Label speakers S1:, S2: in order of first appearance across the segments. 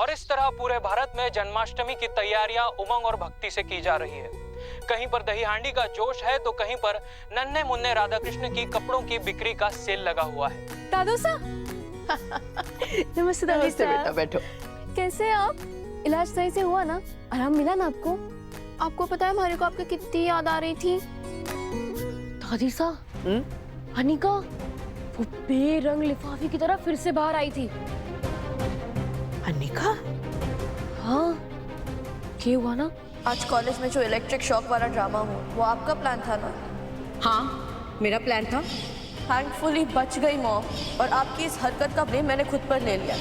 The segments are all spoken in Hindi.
S1: और इस तरह पूरे भारत में जन्माष्टमी की तैयारियां उमंग और भक्ति से की जा रही है। कहीं पर दही हांडी का जोश है तो कहीं पर नन्हे मुन्ने राधा कृष्ण की कपड़ों की बिक्री का सेल लगा हुआ है।
S2: दादू सा नमस्ते दादी सा।
S3: बेटा बैठो।
S2: कैसे हैं आप? इलाज सही से हुआ ना? आराम मिला ना आपको? आपको पता है हमारे को आपकी कितनी याद आ रही थी। दादी सा, अनिका वो बेरंग लिफाफे की तरह फिर से बाहर आई थी।
S3: अनिका?
S2: हाँ, क्या हुआ ना?
S4: आज कॉलेज में जो इलेक्ट्रिक शॉक वाला ड्रामा हो, वो आपका प्लान था ना?
S3: हाँ, मेरा प्लान था।
S4: थैंकफुली बच गई मॉम, और आपकी इस हरकत का ब्लेम मैंने खुद पर ले लिया।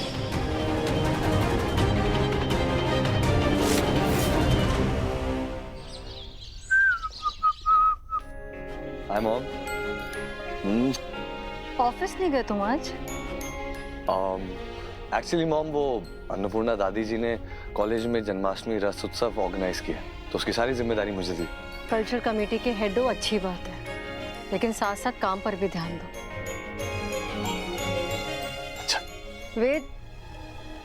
S5: Hi mom.
S2: ऑफिस नहीं गए तुम आज?
S5: एक्चुअली मॉम, वो अन्नपूर्णा दादी जी ने कॉलेज में जन्माष्टमी रस उत्सव ऑर्गेनाइज किया, तो उसकी सारी जिम्मेदारी मुझे दी।
S6: कल्चर कमेटी के हेड हो, अच्छी बात है, लेकिन साथ साथ काम पर भी ध्यान दो।
S5: अच्छा।
S6: वेद,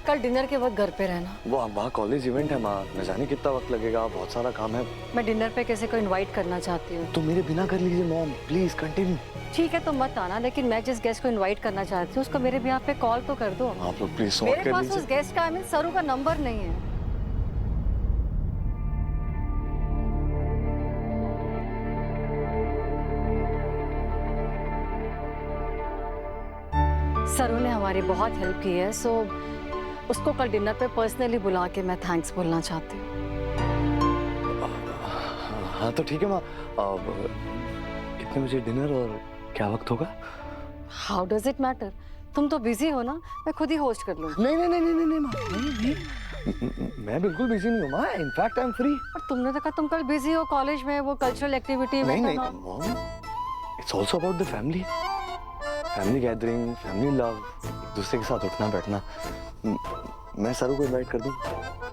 S6: कल डिनर के वक्त घर पे रहना।
S5: वो वहाँ कॉलेज इवेंट है माँ, न जाने कितना वक्त लगेगा, बहुत सारा काम है।
S6: मैं डिनर पे किसी को इनवाइट करना चाहती हूँ।
S5: तो मेरे बिना कर लीजिए मॉम, प्लीज कंटिन्यू।
S6: ठीक है, तो मत आना, लेकिन मैं जिस गेस्ट को इनवाइट करना चाहती हूँ उसको मेरे बिहाफ पे कॉल तो कर दो।
S5: आप लोग प्लीज सॉर्ट
S6: मेरे
S5: कर
S6: पास
S5: लीजिए।
S6: उस गेस्ट का सरू का नंबर नहीं है। सरू ने हमारी बहुत हेल्प की है, सो उसको कल डिनर पे पर्सनली बुला के मैं थैंक्स बोलना चाहती हूँ।
S5: हाँ तो ठीक है माँ। कितने बजे डिनर और क्या वक्त होगा?
S6: How does it matter? तुम तो बिजी हो ना, मैं खुद ही होस्ट कर लूंगी।
S5: नहीं नहीं नहीं नहीं नहीं माँ, नहीं। मैं बिल्कुल बिजी नहीं हूँ माँ, इनफैक्ट आई एम फ्री।
S6: पर तुमने तो कहा तुम कल बिजी हो कॉलेज में, वो कल्चरल एक्टिविटी में।
S5: नहीं mom, it's also about the family. Family gathering, family love, एक दूसरे के साथ उठना बैठना। मैं सरू को इनवाइट कर दूं?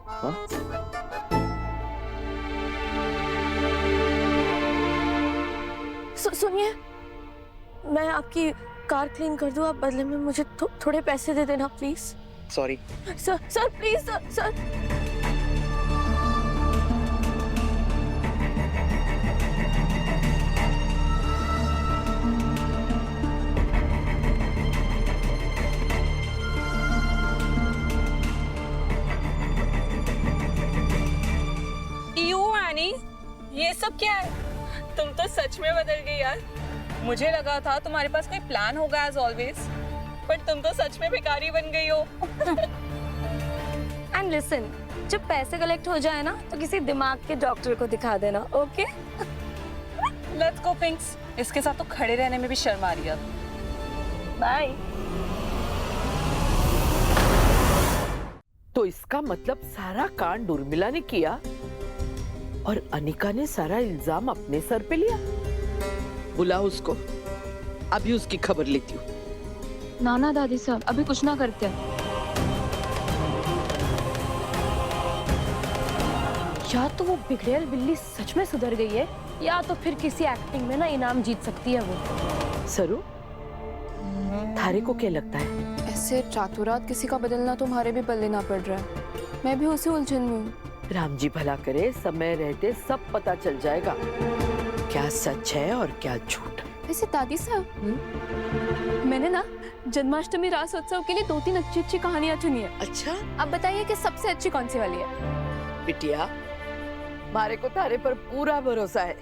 S5: हाँ?
S4: सुनिए, मैं आपकी कार क्लीन कर दूं, आप बदले में मुझे थोड़े पैसे दे देना please.
S3: Sorry
S4: sir please sir.
S7: ये सब क्या है? तुम तो सच में बदल गई यार। मुझे लगा था तुम्हारे पास कोई प्लान होगा एज ऑलवेज, बट तुम तो सच में भिखारी बन गई हो।
S4: एंड लिसन, जब पैसे कलेक्ट हो जाए ना तो किसी दिमाग के डॉक्टर को दिखा देना, ओके?
S7: लेट्स गो पिंक्स, इसके साथ तो खड़े रहने में भी शर्म आ रही है।
S4: बाय।
S3: तो इसका मतलब सारा कांड उर्मिला ने किया और अनिका ने सारा इल्जाम अपने सर पे लिया। बुलाओ उसको, अभी उसकी खबर लेती हूँ।
S2: ना दादी साहब, अभी कुछ ना करते हैं। या तो वो बिगड़ेल बिल्ली सच में सुधर गई है, या तो फिर किसी एक्टिंग में ना इनाम जीत सकती है वो।
S3: सरू, थारे को क्या लगता है?
S2: ऐसे रातों रात किसी का बदलना तुम्हारे भी पल्ले ना पड़ रहा है। मैं भी उसी उलझन में हूँ।
S3: राम जी भला करे, समय रहते सब पता चल जाएगा क्या सच है और क्या झूठ।
S2: वैसे दादी साहब, मैंने ना जन्माष्टमी रास उत्सव के लिए 2-3 अच्छी कहानियां चुनी है।
S3: अच्छा,
S2: अब बताइए कि सबसे अच्छी कौन सी वाली है?
S3: बिटिया, मारे को तारे पर पूरा भरोसा है।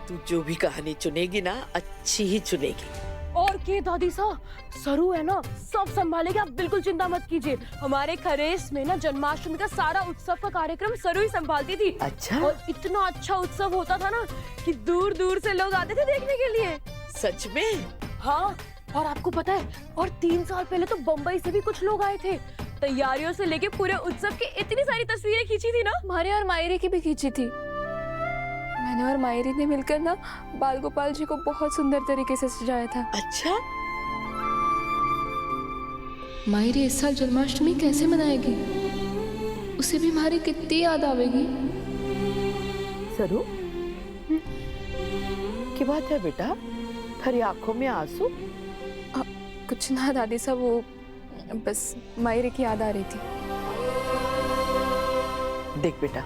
S3: तू जो भी कहानी चुनेगी ना, अच्छी ही चुनेगी।
S2: और के दादी साहब, सरू है ना, सब संभालेगी, आप बिल्कुल चिंता मत कीजिए। हमारे खरेस में ना जन्माष्टमी का सारा उत्सव का कार्यक्रम सरू ही संभालती थी।
S3: अच्छा?
S2: और इतना अच्छा उत्सव होता था ना कि दूर दूर से लोग आते थे देखने के लिए।
S3: सच में?
S2: हाँ, और आपको पता है, और 3 साल पहले तो बम्बई से भी कुछ लोग आए थे। तैयारियों से लेके पूरे उत्सव की इतनी सारी तस्वीरें खींची थी ना, हमारे और मायरे की भी खींची थी। मैंने और मायरी ने मिलकर ना बाल गोपाल जी को बहुत सुंदर तरीके से सजाया था।
S3: अच्छा?
S2: मायरी इस साल जन्माष्टमी कैसे मनाएगी? उसे भी हमारी कितनी याद आवेगी।
S3: सरू, क्या बात है बेटा? थारी आंखों में आंसू?
S2: कुछ ना दादी साहब, वो बस मायरी की याद आ रही थी।
S3: देख बेटा,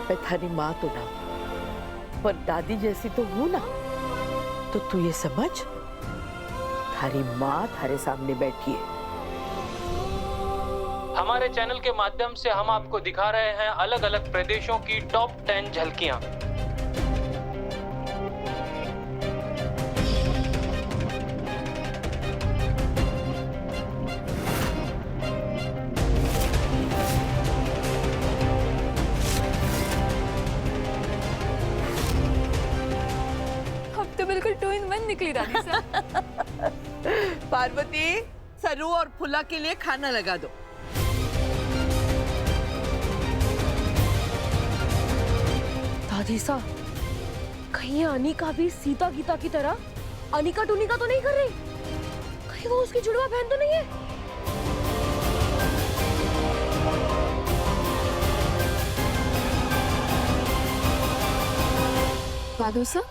S3: मैं थारी माँ तो ना, पर दादी जैसी तो हूं ना, तो तू ये समझ, थारी माँ थारे सामने बैठी है।
S1: हमारे चैनल के माध्यम से हम आपको दिखा रहे हैं अलग अलग प्रदेशों की टॉप 10 झलकियां।
S2: अब तो बिल्कुल 2 in 1 निकली राधिका।
S3: पार्वती, सरू और फुला के लिए खाना लगा दो।
S4: दादीसा, कहीं अनिका भी सीता गीता की तरह अनिका टूनिका तो नहीं कर रही? कहीं वो उसकी जुड़वा बहन तो नहीं है?
S2: दादू सा,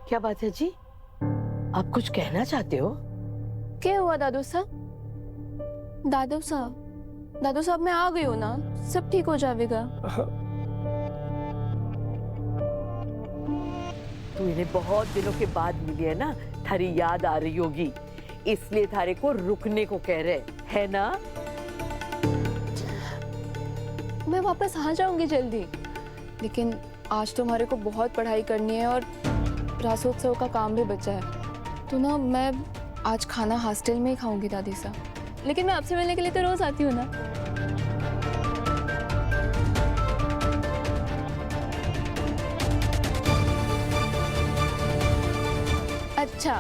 S3: क्या बात है जी? आप कुछ कहना चाहते हो?
S2: क्या हुआ दादू सा? दादू साहब मैं आ गई हूँ ना, सब ठीक हो जाएगा।
S3: तू इन्हें बहुत दिनों के बाद मिली है ना, थारी याद आ रही होगी, इसलिए थारे को रुकने को कह रहे है ना?
S2: मैं वापस आ जाऊंगी जल्दी, लेकिन आज तो हमारे को बहुत पढ़ाई करनी है और रासोत्सव का काम भी बचा है, तो ना मैं आज खाना हॉस्टल में ही खाऊंगी दादी सा। लेकिन मैं आपसे मिलने के लिए तो रोज आती हूँ ना। अच्छा,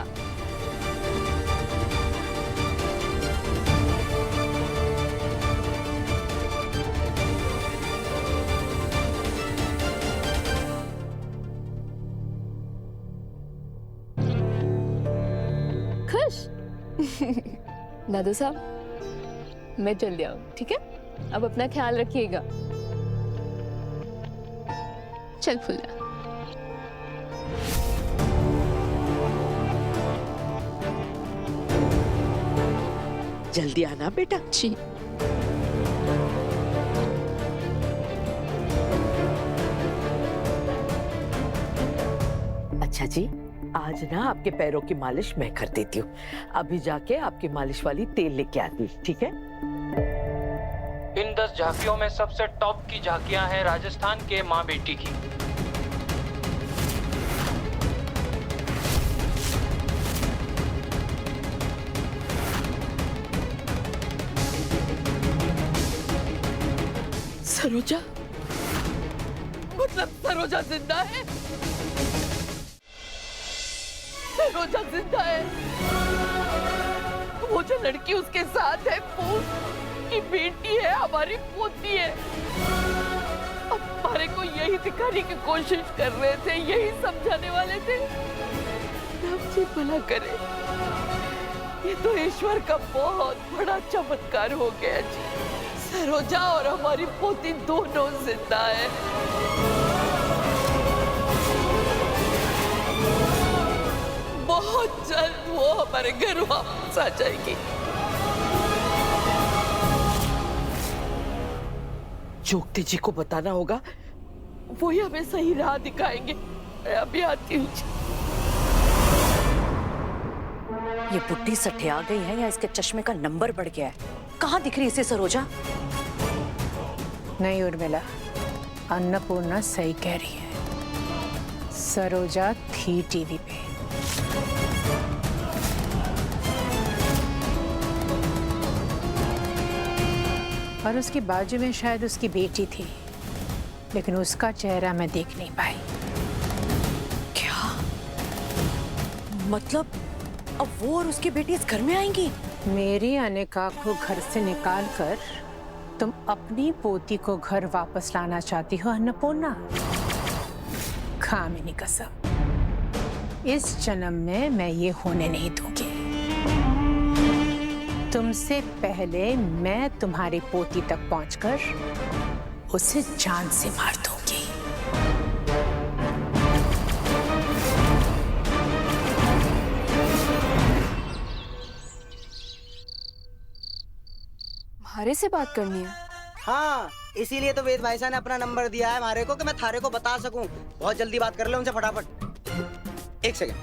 S2: खुश? दादू साहब, मैं जल्दी आऊँ, ठीक है? अब अपना ख्याल रखिएगा। चल फुल्ला।
S3: जल्दी आना बेटा।
S2: जी।
S3: अच्छा जी, आज ना आपके पैरों की मालिश मैं कर देती हूँ। अभी जाके आपकी मालिश वाली तेल लेके आती, ठीक है?
S1: इन 10 झांकियों में सबसे टॉप की झांकियां हैं राजस्थान के माँ बेटी की।
S3: सरोजा, मतलब सरोजा जिंदा है? सरोजा जिंदा है? वो जो लड़की उसके साथ है, वो की बेटी है, हमारी पोती है। अब हमारे को यही दिखाने की कोशिश कर रहे थे, यही समझाने वाले थे। रब जी भला करे, ये तो ईश्वर का बहुत बड़ा चमत्कार हो गया जी। सरोजा और हमारी पोती दोनों जिंदा है। बहुत जल्द वो हमारे घर वापस आ जाएगी। जोगती जी को बताना होगा, वो ही हमें सही राह दिखाएंगे। मैं अभी आती हूँ जी।
S8: ये बुड्ढी सठिया गई है या इसके चश्मे का नंबर बढ़ गया है? कहाँ दिख रही है इसे सरोजा?
S9: नहीं उर्मिला, अन्नपूर्णा सही कह रही है। सरोजा थी टीवी पे। और उसके बाजू में शायद उसकी बेटी थी, लेकिन उसका चेहरा मैं देख नहीं पाई।
S8: क्या मतलब अब वो और उसकी बेटी इस घर में आएंगी?
S9: मेरी अनिका को घर से निकालकर तुम अपनी पोती को घर वापस लाना चाहती हो अन्नपूर्णा? खामिनी कसम, इस जन्म में मैं ये होने नहीं दूंगी। तुमसे पहले मैं तुम्हारी पोती तक पहुंचकर उसे जान से मार दूंगी।
S2: हमारे से बात करनी है?
S10: हाँ, इसीलिए तो वेद भाई साहब ने अपना नंबर दिया है हमारे को कि मैं थारे को बता सकूं। बहुत जल्दी बात कर ले उनसे फटाफट। एक सेकंड।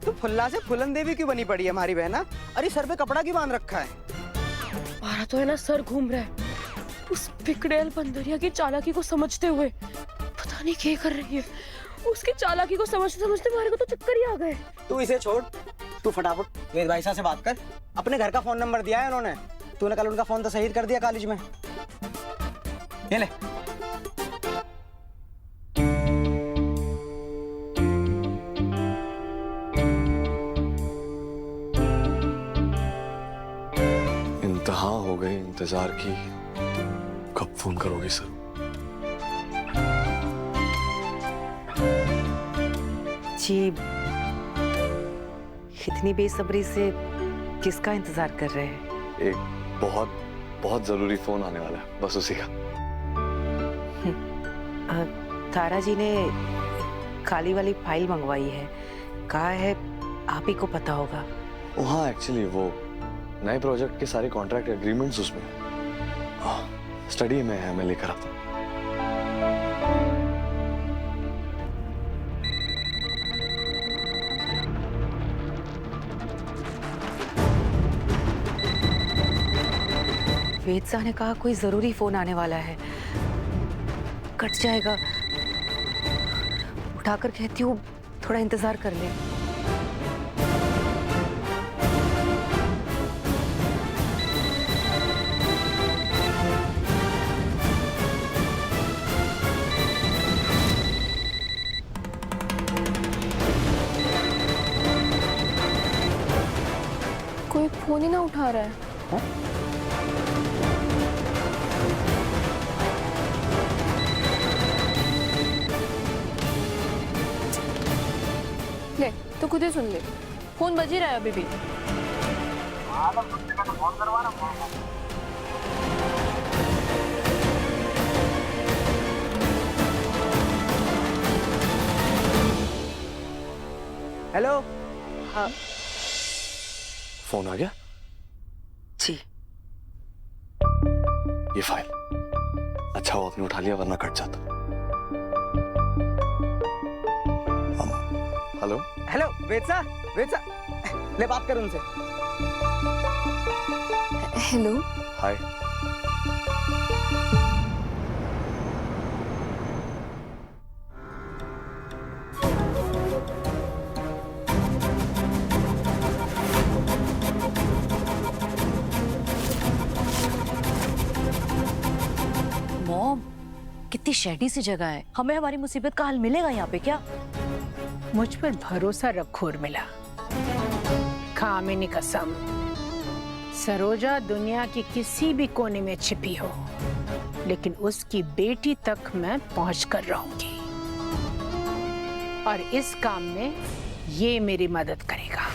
S10: तो फुल्ला से फुलन देवी क्यों बनी पड़ी है हमारी बहना? अरे सर पे कपड़ा क्यों बांध रखा है?
S4: हमारा तो है ना सर घूम रहा है उस बिगड़ेल बंदरिया की चालाकी को समझते हुए। पता नहीं क्या कर रही है। उसकी चालाकी को समझते समझते हमारे को तो चक्कर ही आ गए।
S10: तू इसे छोड़, तू फटाफट वेद भाई साहब से बात कर। अपने घर का फोन नंबर दिया है उन्होंने। तूने कल उनका फोन तो शहीद कर दिया कॉलेज में। ये ले।
S5: इंतहा हो गई इंतजार की। कब फोन करोगे सर?
S8: जी, इतनी बेसब्री से किसका इंतजार कर रहे हैं?
S5: एक बहुत बहुत जरूरी फोन आने वाला है, बस उसी का।
S8: तारा जी ने काली वाली फाइल मंगवाई है, कहा है आप ही को पता होगा।
S5: ओ हाँ, एक्चुअली वो नए प्रोजेक्ट के सारे कॉन्ट्रैक्ट एग्रीमेंट्स उसमें स्टडी में है, मैं लेकर आता हूँ।
S8: वेद साहब ने कहा कोई जरूरी फोन आने वाला है, कट जाएगा। उठाकर कहती हूँ थोड़ा इंतजार कर ले।
S2: कोई फोन ही ना उठा रहा है। ले तो खुद ही सुन ले, फोन बज ही रहा है अभी भी।
S10: हेलो। हाँ,
S5: फोन आ गया?
S8: जी।
S5: ये फाइल। अच्छा वो आपने उठा लिया, वरना कट जाता। हेलो
S10: हेलो वेद साहब, ले बात कर उनसे।
S2: हेलो।
S5: हाय।
S8: मॉम, कितनी शैडी सी जगह है, हमें हमारी मुसीबत का हल मिलेगा यहाँ पे क्या?
S9: मुझ पर भरोसा रखो उर्मिला। कामिनी कसम, सरोजा दुनिया के किसी भी कोने में छिपी हो, लेकिन उसकी बेटी तक मैं पहुंच कर रहूंगी। और इस काम में ये मेरी मदद करेगा।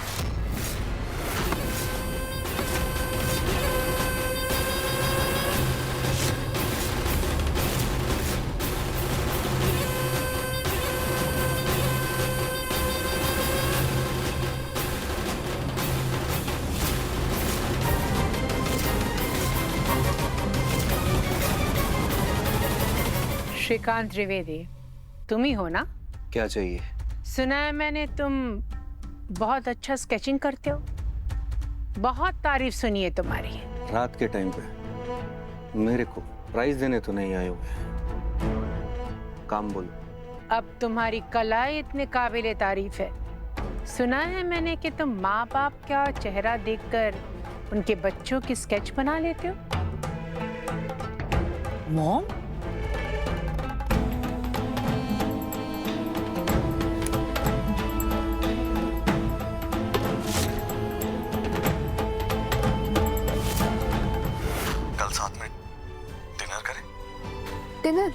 S9: श्रीकांत त्रिवेदी, तुम ही हो ना?
S5: क्या चाहिए?
S9: सुना है मैंने तुम बहुत अच्छा स्केचिंग करते हो। बहुत तारीफ सुनी है तुम्हारी।
S11: रात के टाइम पे मेरे को प्राइज देने तो नहीं आए हुए। काम बोलो।
S9: अब तुम्हारी कला इतने काबिले तारीफ है। सुना है मैंने कि तुम माँ बाप का चेहरा देखकर उनके बच्चों की स्केच बना लेते हो।
S8: Mom,
S2: dinner?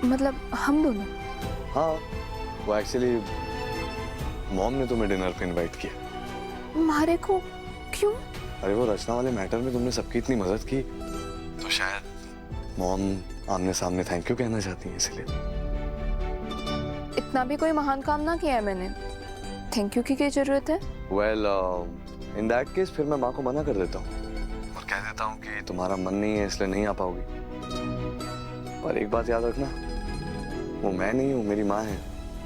S2: मतलब हम दोनों?
S5: हाँ, वो एक्चुअली मॉम ने तुम्हें डिनर पे इनवाइट किया।
S2: मारे को क्यों?
S5: अरे वो रचना वाले मैटर में तुमने सबकी इतनी मदद की, तो शायद मॉम आमने सामने थैंक यू कहना चाहती हैं, इसलिए।
S2: इतना भी कोई महान काम ना किया है मैंने, थैंक यू की क्या जरूरत है?
S5: वेल, इन दैट केस फिर मैं माँ को मना कर देता हूँ और कह देता हूँ कि तुम्हारा मन नहीं है इसलिए नहीं आ पाओगी, पर एक बात याद रखना, वो मैं नहीं हूँ, मेरी माँ है,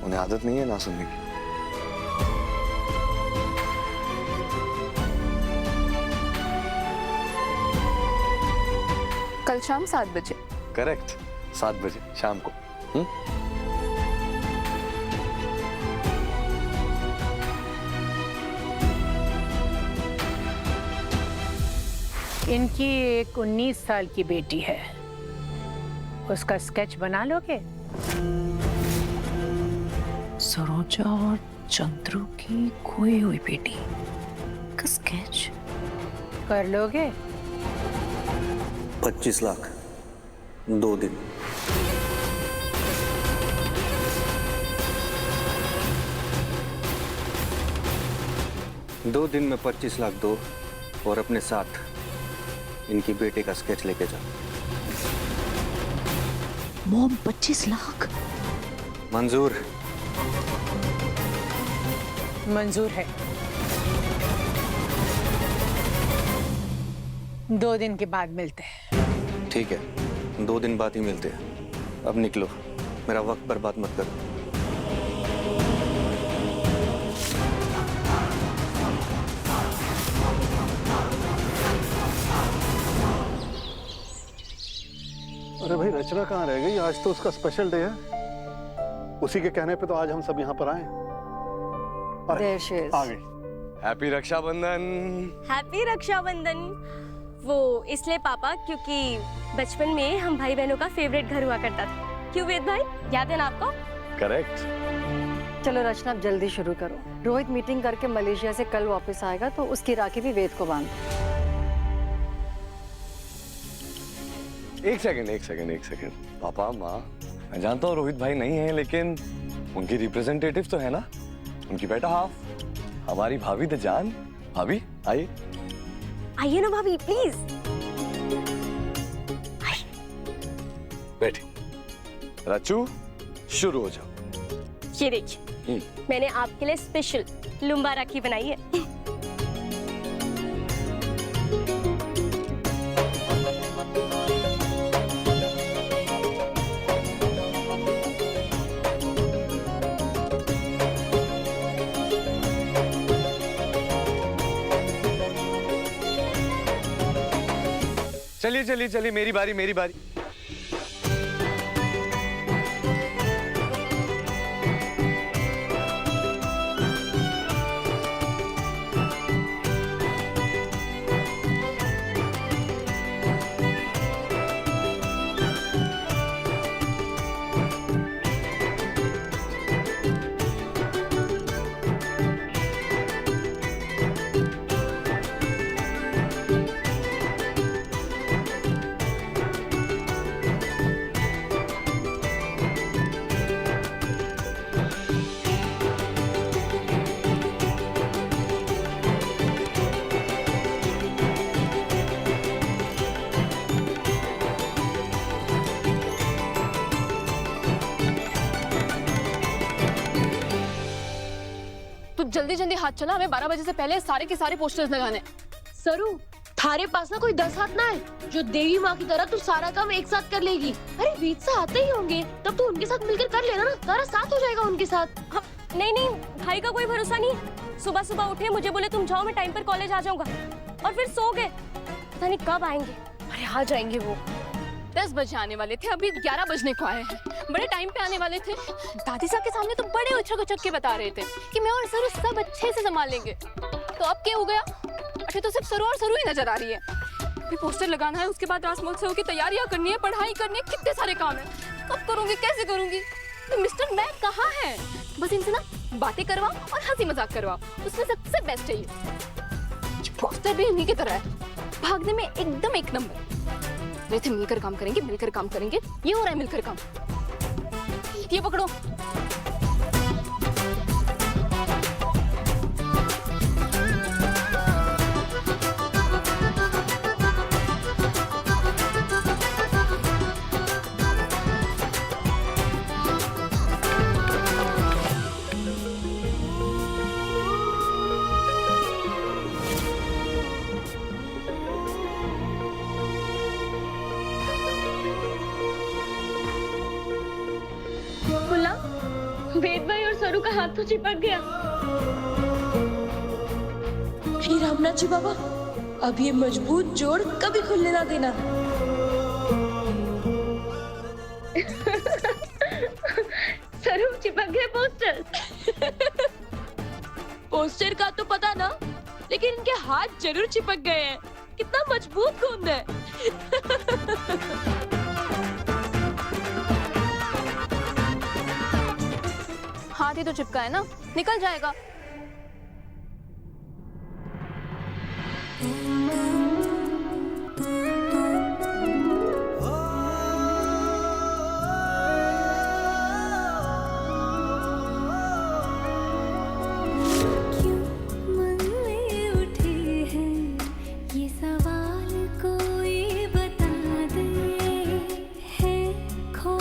S5: उन्हें आदत नहीं है ना सुनने की।
S2: कल शाम 7 बजे।
S5: करेक्ट, 7 बजे शाम को।
S9: इनकी एक 19 साल की बेटी है, उसका स्केच बना लोगे?
S8: सरोजा और चंद्रू की खोई हुई बेटी का स्केच
S9: कर लोगे?
S11: 25 लाख 2 दिन। दो दिन में 25 लाख दो और अपने साथ इनकी बेटे का स्केच लेके जाओ।
S8: मॉम 25 लाख
S11: मंजूर?
S9: मंजूर है। 2 दिन के बाद मिलते हैं।
S11: ठीक है, 2 दिन बाद ही मिलते हैं। अब निकलो, मेरा वक्त बर्बाद मत करो।
S12: अरे भाई, रचना कहाँ रह गई? आज तो उसका स्पेशल डे है, उसी के कहने पे तो आज हम सब यहाँ पर आए। अरे आ गई।
S5: हैप्पी रक्षाबंधन।
S2: हैप्पी रक्षाबंधन। वो इसलिए पापा क्योंकि बचपन में हम भाई बहनों का फेवरेट घर हुआ करता था। क्यों वेद भाई, याद है ना आपको?
S5: करेक्ट।
S6: चलो रचना, अब जल्दी शुरू करो। रोहित मीटिंग करके मलेशिया से कल वापस आएगा तो उसकी राखी भी वेद को बांध।
S5: एक सेकंड। पापा माँ, मैं जानता हूँ रोहित भाई नहीं है, लेकिन उनकी रिप्रेजेंटेटिव तो है ना, उनकी बेटा हाफ, हमारी भाभी द जान। भाभी आइए।
S2: आइए ना भाभी, प्लीज।
S5: बैठे। रचू, शुरू हो जाओ।
S2: ये देखिए, मैंने आपके लिए स्पेशल लुम्बा राखी बनाई है।
S5: चलिए, मेरी बारी।
S2: जल्दी हाथ चला, हमें 12 बजे से पहले सारे के सारे पोस्टर्स लगाने। सरू, थारे पास ना कोई 10 हाथ ना है जो देवी माँ की तरह तू सारा काम एक साथ कर लेगी। अरे वीर से आते ही होंगे, तब तो उनके साथ मिलकर कर लेना ना, सारा साथ हो जाएगा उनके साथ। नहीं, भाई का कोई भरोसा नहीं। सुबह उठे, मुझे बोले तुम जाओ, मैं टाइम पर कॉलेज आ जाऊंगा, और फिर सो गए। पता नहीं कब आएंगे।
S4: अरे आ जाएंगे वो।
S2: 10 बजे आने वाले थे, अभी 11 बजने को आए हैं। बड़े टाइम पे आने वाले थे। दादी साहब के सामने तो बड़े उछक के बता रहे थे कि मैं और सरू सब अच्छे से संभाल लेंगे। तो अब क्या हो गया? अच्छा, तो सिर्फ सरू ही नजर आ रही है। अभी पोस्टर लगाना है, उसके बाद रास महोत्सव की तैयारियां करनी है, पढ़ाई करनी है, कितने सारे काम है। कब करूंगी, कैसे करूंगी? तो मिस्टर मैक कहाँ है? बस इनसे ना बातें करवाओ और हंसी मजाक करवाओ, उसमें सबसे बेस्ट है ये। पोस्टर भी इन्हीं की तरह है, भागने में एकदम एक नंबर। वे थे मिलकर काम करेंगे। ये हो रहा है मिलकर काम। ये पकड़ो। वेद भाई और सरू का हाथ तो चिपक गया।
S4: हे रामनाथ जी बाबा, अब ये मजबूत जोड़ कभी खुलने ना देना।
S2: सरू चिपक गए पोस्टर।
S4: पोस्टर का तो पता ना, लेकिन इनके हाथ जरूर चिपक गए हैं। कितना मजबूत गूंद है।
S2: हाथ ही तो चिपका है ना, निकल जाएगा।
S13: सवाल कोई बता दे, है खो